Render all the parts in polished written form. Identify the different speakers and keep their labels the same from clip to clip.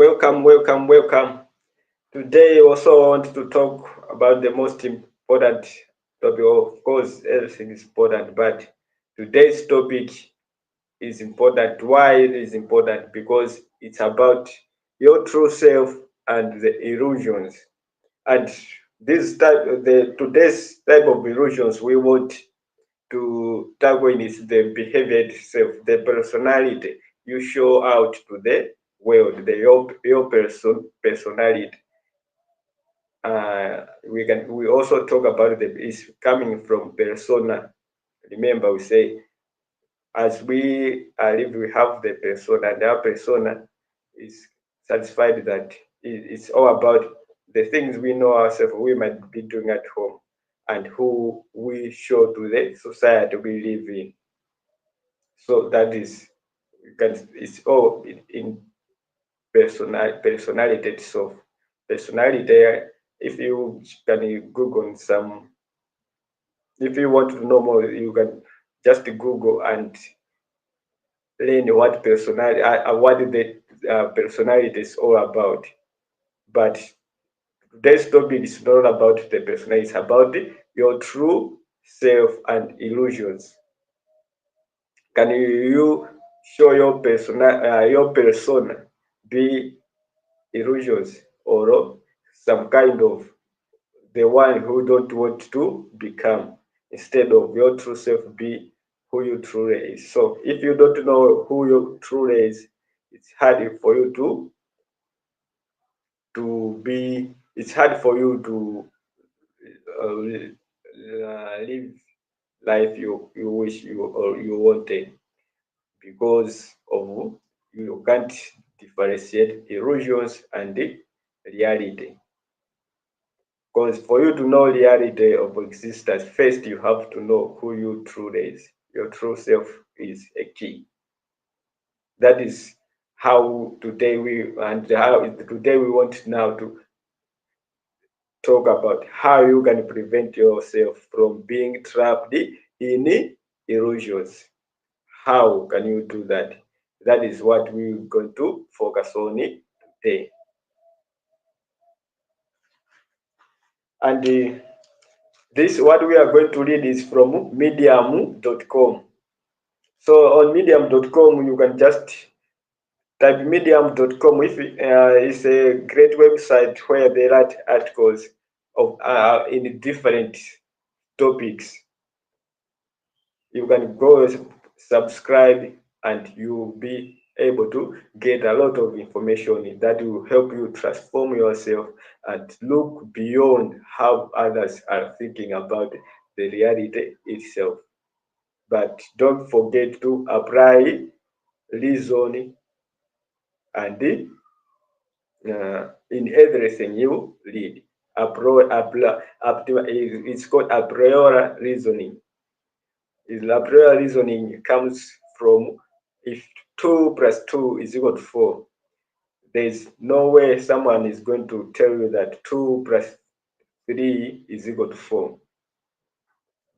Speaker 1: Welcome. Today, also want to talk about the most important topic. Of course, everything is important, but today's topic is important. Why it is important? Because it's about your true self and the illusions. And the today's type of illusions we want to tackle is the behavior itself, the personality you show out to the world, your personality. We also talk about the is coming from persona. Remember, we say as we live, we have the persona, and our persona is satisfied that it's all about the things we know ourselves we might be doing at home and who we show to the society we live in. So that is, it's all in personality itself. Personality, if you can Google some, if you want to know more, you can just Google and learn what personality, what the personality is all about. But today's topic is not about the personality; it's about your true self and illusions. Can you show your persona be illusions or some kind of the one who don't want to become instead of your true self be who you truly is. So if you don't know who you truly is, it's hard for you to be. It's hard for you to live life you wish you or you wanted because of you can't differentiate illusions and the reality. Because for you to know reality of existence, first you have to know who you truly is. Your true self is a key. That is how today we want now to talk about how you can prevent yourself from being trapped in illusions. How can you do that? That is what we're going to focus on today. And this what we are going to read is from medium.com. So on medium.com, you can just type medium.com. If it's a great website where they write articles of in different topics. You can go subscribe, and you'll be able to get a lot of information that will help you transform yourself and look beyond how others are thinking about the reality itself. But don't forget to apply, reason, and in everything you read. It's called a priori reasoning. A priori reasoning comes from if 2 plus 2 is equal to 4. There's no way someone is going to tell you that 2 plus 3 is equal to 4.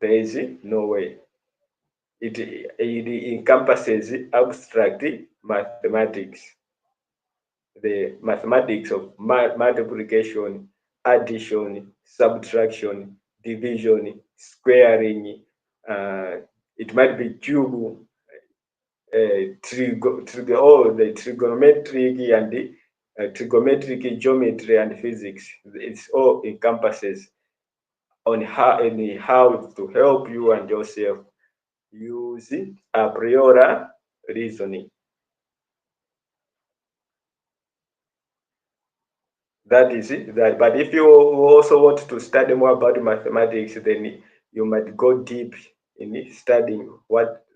Speaker 1: There is no way. It encompasses abstract mathematics, the mathematics of multiplication, addition, subtraction, division, squaring. It might be cube, all the trigonometric and the trigonometric geometry and physics. It's all encompasses on how to help you and yourself use a priori reasoning. That is it. But if you also want to study more about mathematics, then you might go deep in studying what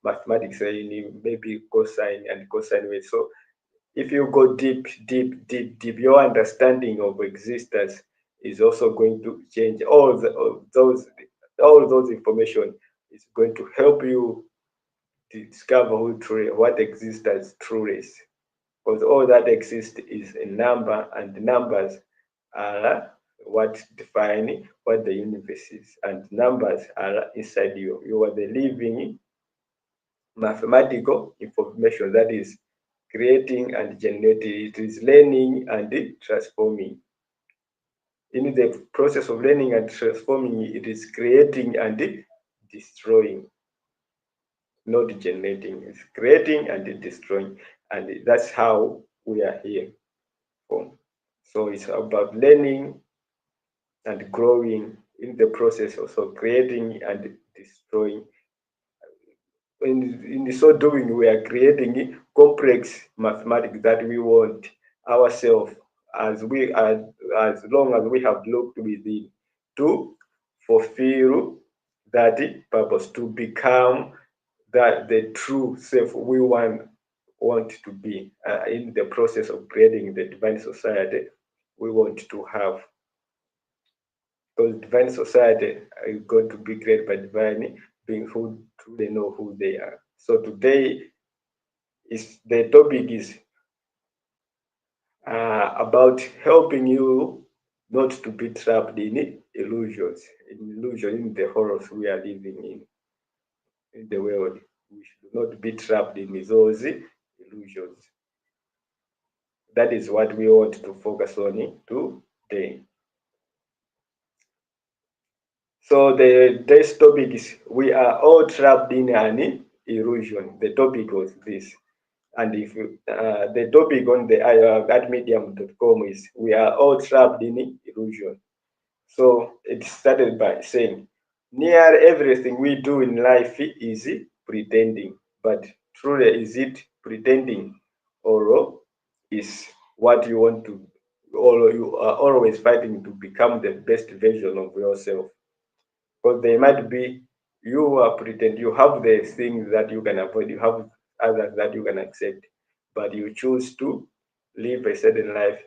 Speaker 1: mathematics in maybe cosine and cosine waves. So if you go deep, your understanding of existence is also going to change. All those information is going to help you discover what existence truly is. Because all that exists is a number, and the numbers are what define what the universe is, and numbers are inside you. You are the living mathematical information that is creating and generating. It is learning and transforming. In the process of learning and transforming, it is creating and destroying, not generating. It's creating and destroying. And that's how we are here for. So it's about learning and growing in the process, also creating and destroying. In so doing, we are creating complex mathematics that we want ourselves, as long as we have looked within, to fulfill that purpose, to become that the true self we want to be, in the process of creating the divine society we want to have. Because divine society is going to be created by divine beings who truly know who they are. So today is the topic is about helping you not to be trapped in illusions, in the horrors we are living in the world. We should not be trapped in those illusions. That is what we want to focus on today. So the today's topic is we are all trapped in an illusion. The topic was this. And if you, the topic on the at medium.com is we are all trapped in illusion. So it started by saying, near everything we do in life is pretending, but truly is it pretending, or is what you want to, or you are always fighting to become the best version of yourself? Because there might be you are pretend, you have the things that you can avoid, you have others that you can accept, but you choose to live a certain life,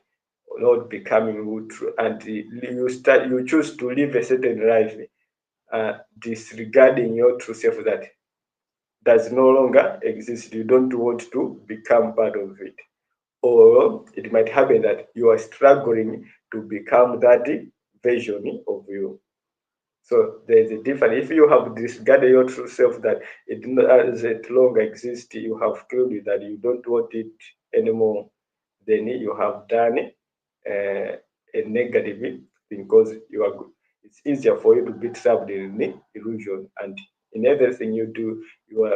Speaker 1: not becoming who true, and you choose to live a certain life, disregarding your true self that does no longer exist. You don't want to become part of it, or it might happen that you are struggling to become that version of you. So there's a difference. If you have discarded your true self that it doesn't longer exist, you have killed it, that you don't want it anymore, then you have done a negative thing, because you are good. It's easier for you to be trapped in the illusion, and in everything you do,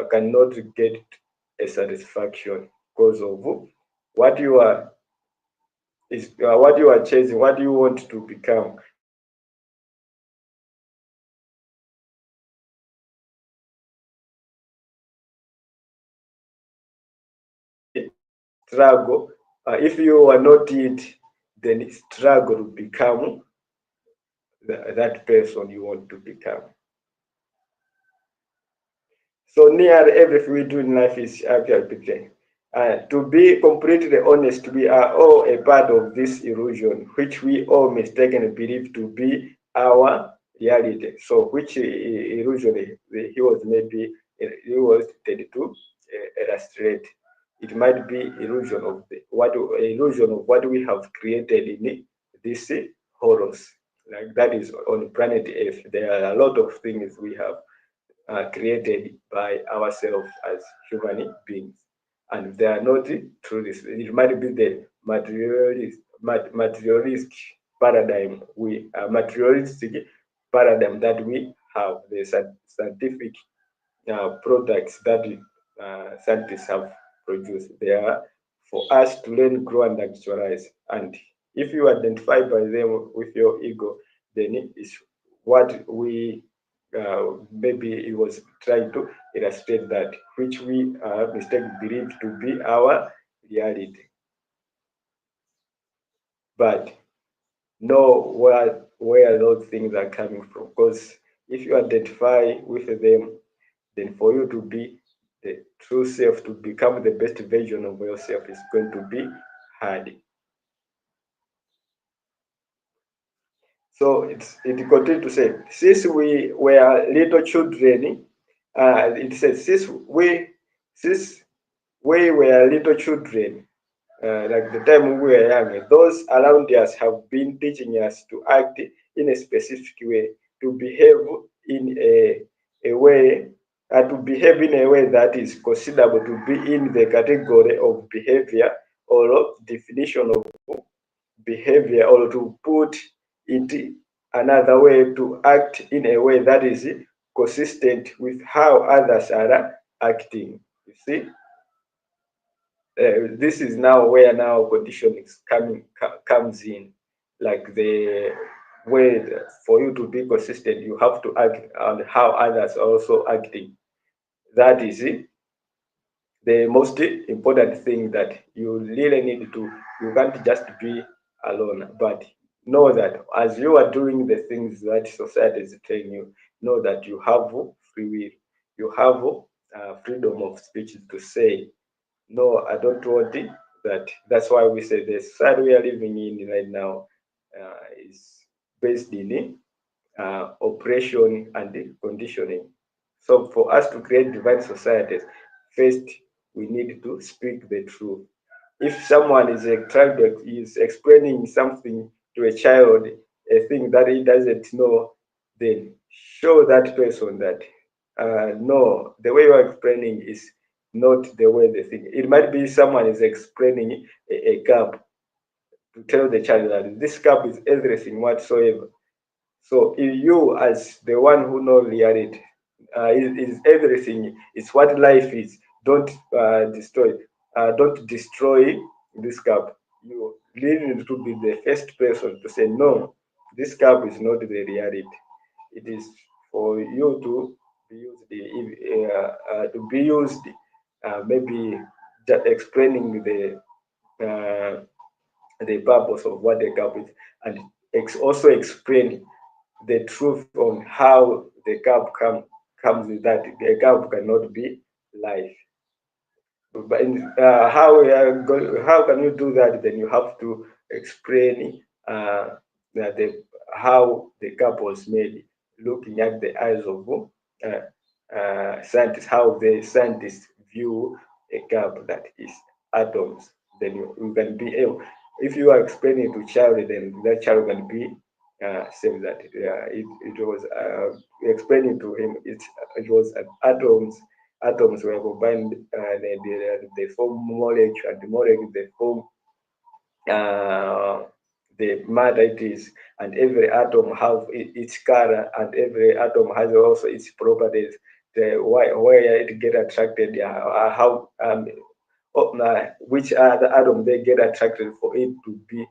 Speaker 1: cannot get a satisfaction because of what you are what you are chasing, what you want to become. Struggle. If you are not it, then struggle to become that person you want to become. So near everything we do in life is actually pretend. To be completely honest, we are all a part of this illusion, which we all mistakenly believe to be our reality. So, which illusion he was intended to illustrate? It might be illusion of what we have created in this horrors. Like that is on planet Earth. There are a lot of things we have created by ourselves as human beings, and they are not true. It might be the materialistic paradigm materialistic paradigm that we have, the scientific products that scientists have produced. They are for us to learn, grow, and actualize. And if you identify by them with your ego, then it's what we maybe it was trying to illustrate that which we mistakenly believe to be our reality. But know where those things are coming from. Because if you identify with them, then for you to be the true self, to become the best version of yourself, is going to be hard. So it continues to say, since we were little children, it says, since we were little children, like the time we were young, those around us have been teaching us to act in a specific way, to behave in a way to behave in a way that is considerable to be in the category of behavior or definition of behavior, or to put it another way, to act in a way that is consistent with how others are acting. You see, this is now where now conditioning comes in, like the way for you to be consistent, you have to act on how others are also acting. That is it, the most important thing that you really need to, you can't just be alone, but know that as you are doing the things that society is telling you, know that you have free will, you have freedom of speech to say no, I don't want it. That's why we say the society we are living in right now is based in oppression and conditioning. So for us to create divine societies, first we need to speak the truth. If someone is explaining something to a child, a thing that he doesn't know, then show that person that no, the way you are explaining is not the way they think. It might be someone is explaining a cup, to tell the child that this cup is everything whatsoever. So if you, as the one who knows reality, is everything, it's what life is. Don't destroy. Don't destroy this cup. You really need to be the first person to say no. This cup is not the reality. It is for you to be used. To be used. Maybe just explaining the purpose of what the cup is, and also explain the truth on how the cup comes with that. The cup cannot be life. But how can you do that? Then you have to explain that how the cup was made, looking at the eyes of scientists, how the scientists view a cup that is atoms. Then you can be able, if you are explaining to child, then that child can be saying that it was explaining to him, it was atoms. Atoms were combined, they form molecule, and the molecule they form uh, the matter it is, and every atom have its color, and every atom has also its properties. Where it get attracted, how which other atom they get attracted for it to be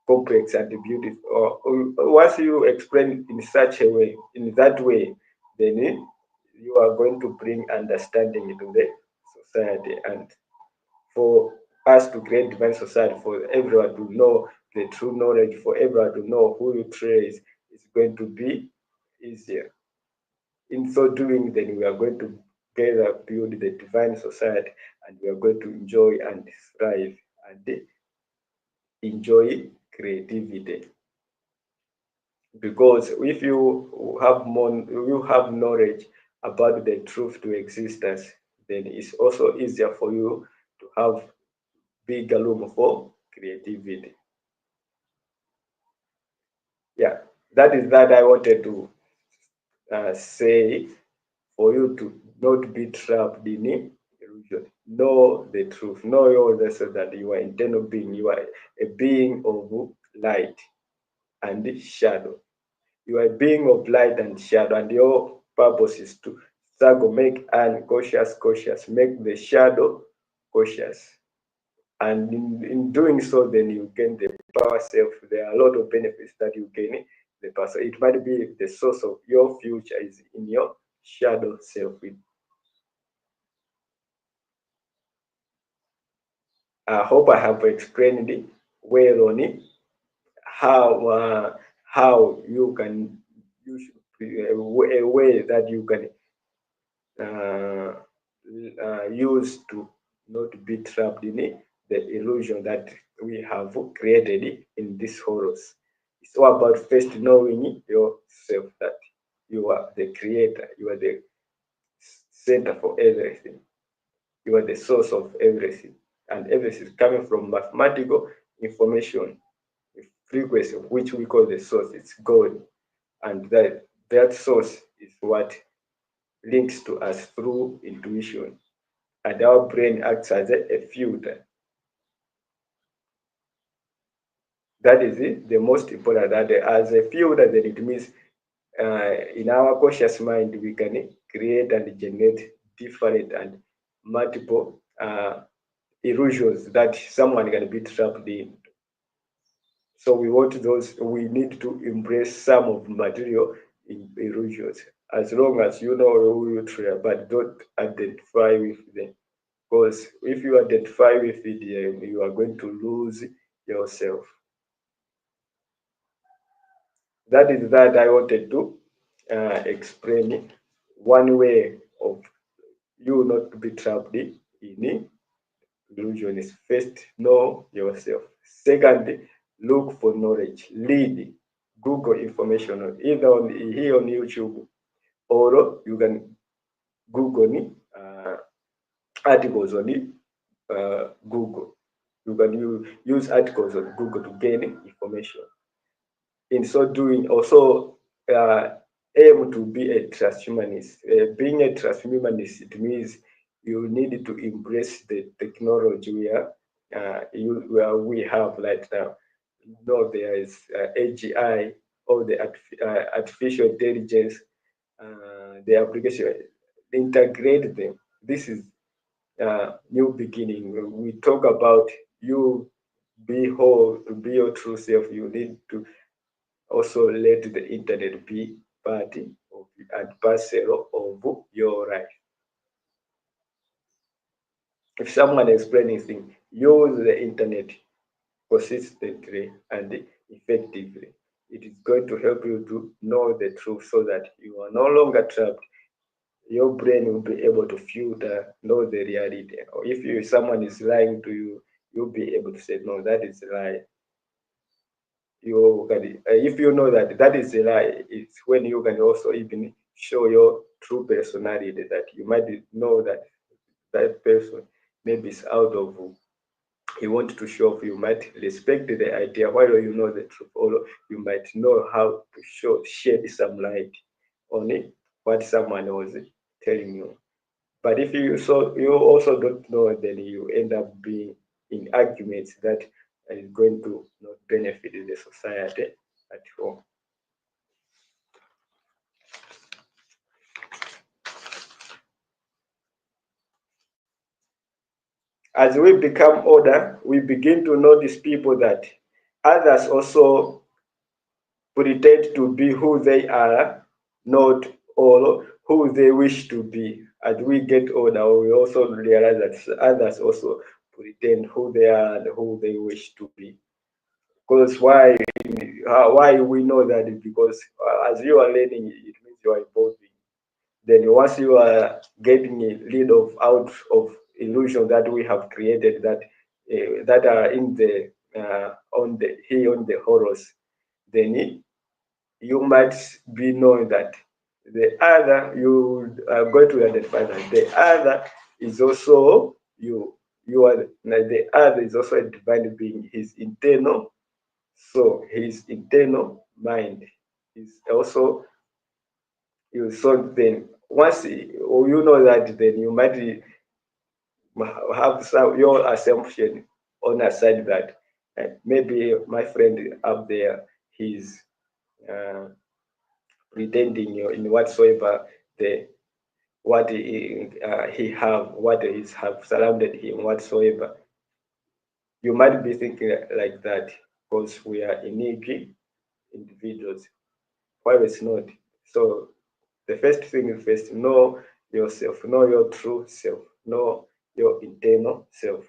Speaker 1: complex and beautiful. Once you explain in such a way, in that way, then you are going to bring understanding into the society. And for us to create divine society, for everyone to know the true knowledge, for everyone to know who you trace, is going to be easier. In so doing, then we are going to together build the divine society, and we are going to enjoy and thrive and enjoy creativity. Because if you have more, you have knowledge about the truth to existence, then it's also easier for you to have bigger room for creativity. Yeah, that is that I wanted to say, for you to not be trapped in illusion. Know the truth. Know yourself that you are internal being. You are a being of light and shadow. You are a being of light and shadow, and your purpose is to struggle, make unconscious cautious, make the shadow cautious. And in doing so, then you gain the power self. There are a lot of benefits that you gain the power. So it might be the source of your future is in your shadow self. I hope I have explained it well on it, how you can use a way that you can uh, use to not be trapped in the illusion that we have created in this horus. It's all about first knowing yourself that you are the creator, you are the center for everything, you are the source of everything, and everything is coming from mathematical information, the frequency of which we call the source. It's God, and that source is what links to us through intuition, and our brain acts as a filter. That is it, the most important. That as a filter, then it means in our conscious mind we can create and generate different and multiple illusions that someone can be trapped in. So we want those. We need to embrace some of material illusions, as long as you know who you try, but don't identify with them. Because if you identify with it, you are going to lose yourself. That is that I wanted to explain one way of you not to be trapped in illusion is first know yourself. Second, look for knowledge. Read, Google information either on here on YouTube, or you can Google articles on Google. You can use articles on Google to gain information. In so doing, also aim to be a transhumanist. Being a transhumanist, it means you need to embrace the technology where we have right now. You know, there is AGI, or the artificial intelligence, the application, integrate them. This is new beginning. We talk about you be whole, to be your true self. You need to also let the internet be part of and parcel of your life. If someone explaining things, use the internet consistently and effectively. It is going to help you to know the truth so that you are no longer trapped. Your brain will be able to filter, know the reality. Or if someone is lying to you, you'll be able to say, no, that is a lie. You can, if you know that that is a lie, it's when you can also even show your true personality, that you might know that that person maybe is out of he want to show off. You might respect the idea while you know the truth, or you might know how to shed some light on it, what someone was telling you. But if you also don't know, then you end up being in arguments that is going to not benefit the society at all. As we become older, we begin to notice people that others also pretend to be who they are, not all who they wish to be. As we get older, we also realize that others also pretend who they are and who they wish to be. Because why we know that is because as you are learning, it means you are evolving. Then once you are getting rid of out of illusion that we have created, that are in the on the here on the horrors, then you might be knowing that the other, you are going to identify that the other is also you. You are, the other is also a divine being. His internal, so his internal mind is also you. So then once you know that, then you might have some your assumption on a side that maybe my friend up there, he's uh, pretending in whatsoever the what he have, what is have surrounded him whatsoever. You might be thinking like that because we are unique individuals, while it's not. So the first thing is first know yourself, know your true self, know your internal self.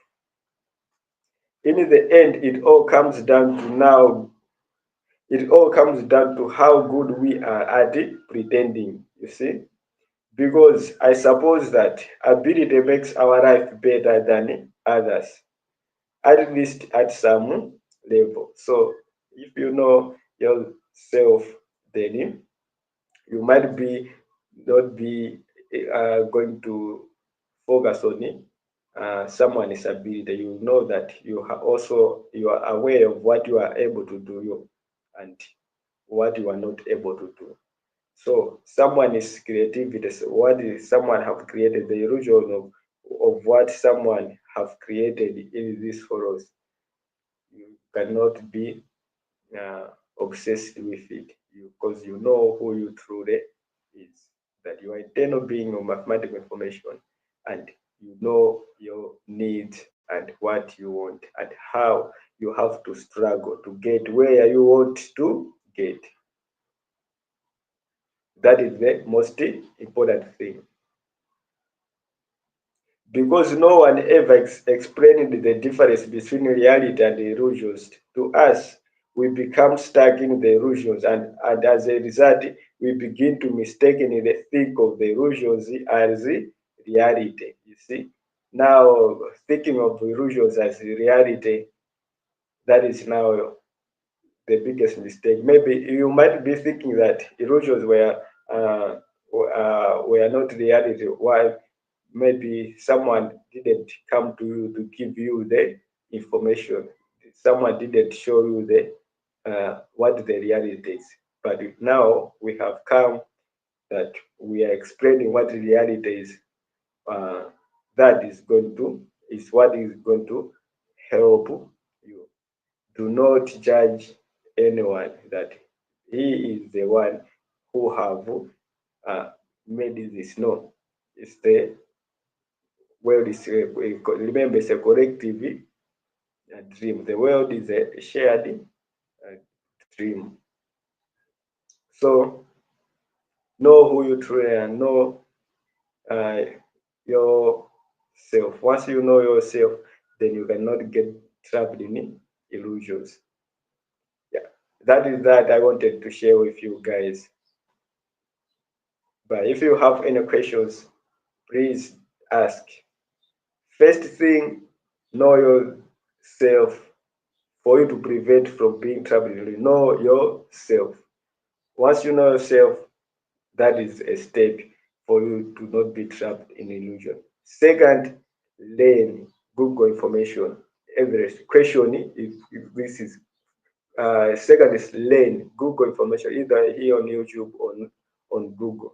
Speaker 1: In the end, it all comes down to how good we are at pretending, you see. Because I suppose that ability makes our life better than others, at least at some level. So if you know yourself, then you might be not be going to focus on someone's ability. You know that you are aware of what you are able to do and what you are not able to do. So someone is creativity. So what is someone have created? The illusion of what someone have created in this follows. You cannot be uh, obsessed with it because you know who you truly is. That you are internal being of mathematical information, and you know your needs and what you want and how you have to struggle to get where you want to get. That is the most important thing. Because no one ever explained the difference between reality and illusions. To us, we become stuck in the illusions, and as a result, we begin to mistakenly think of the illusions as reality. You see, now thinking of illusions as reality, that is now the biggest mistake. Maybe you might be thinking that illusions were not reality. Why? Maybe someone didn't come to you to give you the information. Someone didn't show you the what the reality is. But now we have come that we are explaining what the reality is. Uh, that is what is going to help you. Do not judge anyone that he is the one who have uh, made this. No, it's the world is remember it's a collective dream. The world is a shared dream. So know who you truly are. Know uh, yourself. Once you know yourself, then you cannot get trapped in illusions. Yeah, that is that I wanted to share with you guys. But if you have any questions, please ask. First thing, know yourself for you to prevent from being trapped in illusion. Know yourself. Once you know yourself, that is a step for you to not be trapped in illusion. Second, learn, Google information. Every question, if this is second is learn, Google information either here on YouTube or on Google.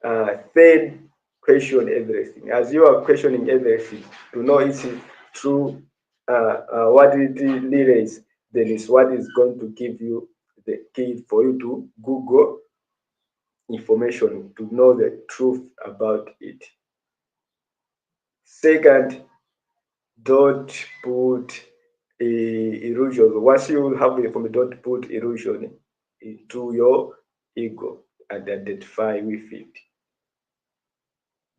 Speaker 1: Third, question everything. As you are questioning everything to know it's true, what it really is, then is what is going to give you the key for you to Google information to know the truth about it. Second, don't put illusion. Once you have the information, don't put illusion into your ego and identify with it.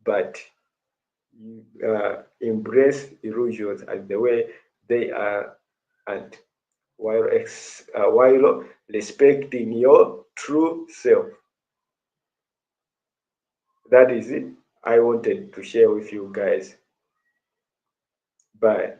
Speaker 1: But you embrace illusions as the way they are, and while respecting your true self. That is it. I wanted to share with you guys. Bye.